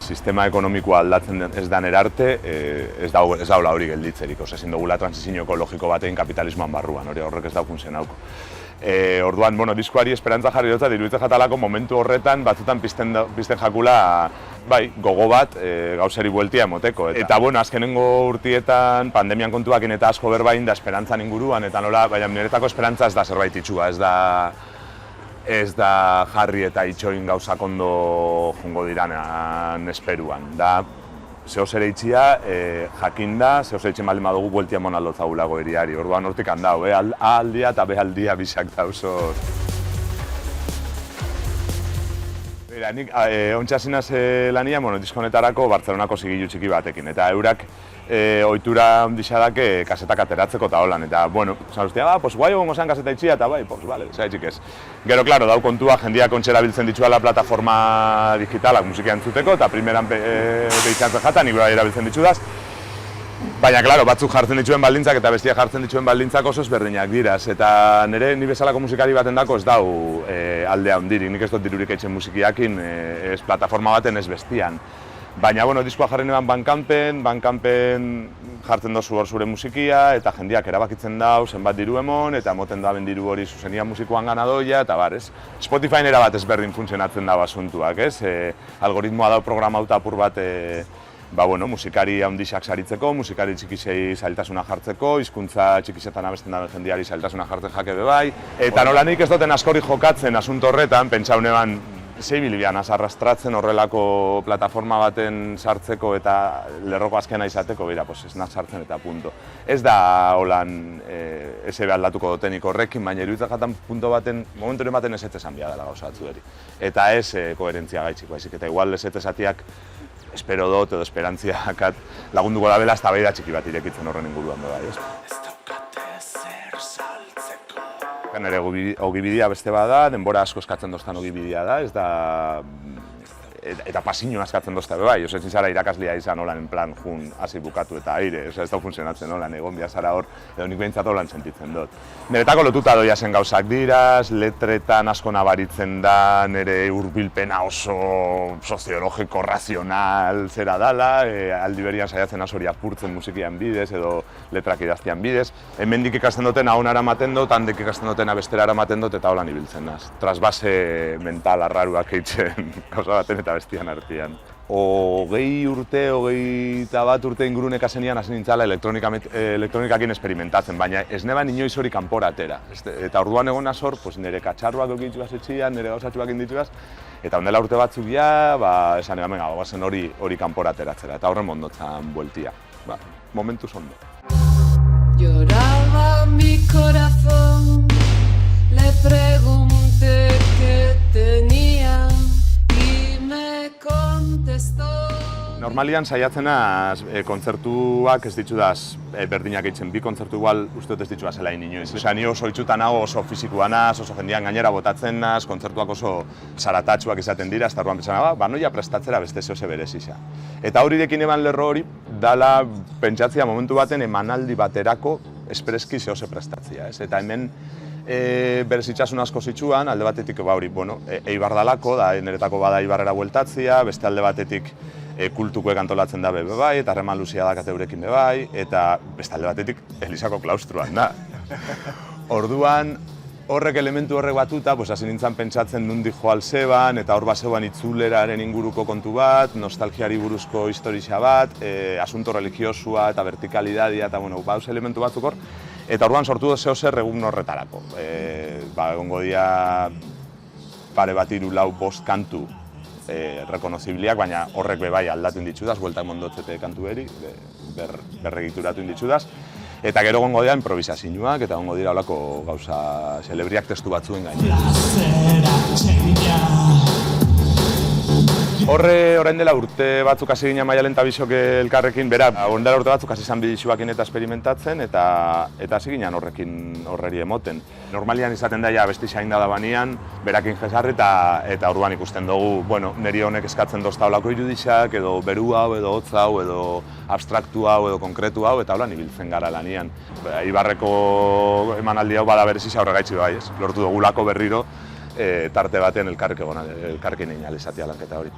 sistema ekonomikoa aldatzen ez dan erarte, ez daula hori gelditzerik, ezin dugula transizio ekologiko batein kapitalismoan barruan, horrek ez daukun zen hauko. Orduan, diskoari esperantza jarri dutza, diruditzen jatalako momentu horretan batzutan pizten jakula gogo bat gauzeri bueltia emoteko. Eta, azkenengo urtietan pandemian kontuakin eta asko berbain da esperantzan inguruan, eta nola, baina niretako esperantza ez da zerbait itxua, ez da jarri eta itxoin gauzak ondo jongo diranean esperuan. Da, zehoz ere itxia, jakinda, zehoz ere itxen baldin badugu bueltia emon aldotzagulago eriari. Orduan hortik handau, A aldia eta B aldia bisak dauzor. Nik ontsa zinaz lania, diskonetarako Bartzelonako zigilu txiki batekin, eta eurak ohitura ondisa dake kasetak ateratzeko eta holan, eta, esan ustea, guai egongo zen kaseta itxia, eta zaitxik ez. Gero, klaro, dau kontua, jendiak ontxera biltzen ditzuela plataforma digitalak musika entzuteko, eta primeran behitzantzen jata, nik bera erabiltzen ditudaz. Baina, klaro, batzuk jartzen dituen baldintzak eta bestia jartzen dituen baldintzak oso ezberdinak diraz, eta nire ni bezalako musikari baten dako ez dau aldea hondirik, nik ez dut dirurik eitzen musikiakin, ez plataforma baten ez bestian. Baina, diskoa jarri neban Bandcampen jartzen dozu hor zure musikia, eta jendiak erabakitzen dau, zenbat diru emon, eta emoten daben diru hori zuzenia musikoan gana doia, eta ez. Spotify nera bat ezberdin funtzionatzen dago asuntuak, ez? Algoritmoa dau programauta apur bat musikari handixak saritzeko, musikari txikisei zailtasuna jartzeko, hizkuntza txikisetan abesten daben jendiari zailtasuna jartzen jake bebai. Eta nola nik ez duten askori jokatzen asunto horretan, pentsau neban, zeibilibian arrastratzen horrelako plataforma baten sartzeko eta lerroko azkena izateko, ez naz sartzen eta punto. Ez da holan eze aldatuko dutenik horrekin, baina iruditzen jatan punto baten, momentu baten ez esan bia dela gauza batzueri. Eta ez koherentzia gaitxik, baizik, eta igual ez esatiak espero dut edo esperantziakat lagunduko da bela ez tabaida txiki bat irekitzen horren inguruan da bai, ez? Nire ogibidea beste bada, denbora asko eskatzen doztan ogibidea da, ez da... eta pasiño askatzen dozta bai, ezin zara irakaslea izan holan en plan jun hasi bukatu eta aire, ez da funtzionatzen holan, egon bia zara hor, edo nik behintzat holan sentitzen dut. Niretako lotuta doia zen gauzak diraz, letretan asko nabaritzen da, nire hurbilpena oso soziologiko, razional zera dala, aldi berian saiatzen hori apurtzen musikian bidez edo letrak idaztian bidez. Hemendik ikasten duten ahona eramaten dut, handik ikasten duten abestera eramaten dut eta holan ibiltzen naz. Trasbase mental arraruak eitzen gauza baten eta bestian artean. 20 urte, 21 urte inguru nekazenian hasi nintzala elektronikakin esperimentatzen, baina ez neban inoiz hori kanpora atera. Eta orduan egon azor, nire katxarruak okitxuaz etxian, nire gauzatxuak inditxuaz, eta ondela urte batzuk ja, esan egan, bagoazen hori kanpora ateratzera, eta horren mondotzan bueltia. Momentuz ondo. Lloraba mi corazón, le pregunté qué tenía. Normalian saiatzenaz kontzertuak ez ditudaz berdinak eitzen, bi kontzertu igual uste dut ez ditudaz helain inoiz. Ni oso itxutan nago, oso fisikoa naz, oso jendean gainera botatzen naz, kontzertuak oso zaratatxuak izaten dira, eta orduan pentsan noia prestatzera beste zehose berezisa. Eta horirekin eman lerro hori, dala pentsatzea momentu baten emanaldi baterako espreski zehose prestatzea. Eta hemen berez itxasun asko zitsuan, alde batetik Eibar dalako, niretako bada Eibarrera bueltatzea, beste alde batetik kultukoek antolatzen da bebe bai, eta harreman luzia dakate eurekin bebe bai, eta beste alde batetik Elizako klaustruan da. Orduan, horrek elementu horrek batuta, hasi nintzen pentsatzen nundi joal zeban, eta hor bazeban itzuleraren inguruko kontu bat, nostalgiari buruzko historia bat, asunto religiosua eta vertikalidadia, eta bauz elementu batzuk hor, eta orduan sortu dut zehozer egun horretarako. Egongo dia pare bat 3-4-5 kantu rekonozibliak, baina horrek bebai aldatu inditxudaz, bueltak mondotzete kantu eri, berregituratu inditxudaz. Eta gero egongo dira improvisazioak eta egongo dira holako gauza celebriak testu batzuen gainera. Orain dela urte batzuk hasi ginen Maialen eta Bisok elkarrekin, orain dela urte batzuk hasi izan bidixuakin eta esperimentatzen, eta hasi ginen horreri emoten. Normalian izaten daia abesti xain da banean, berakin jesarri eta orduan ikusten dugu, niri honek eskatzen dozta holako irudixak, edo beru hau, edo hotz hau, edo abstraktu hau, edo konkretu hau, eta holan ibiltzen gara lanian. Ibarreko emanaldi hau bada berezisa horregaitzi bai, lortu dugulako berriro, tarte baten elkarrekin egin alizatia lanketa hori.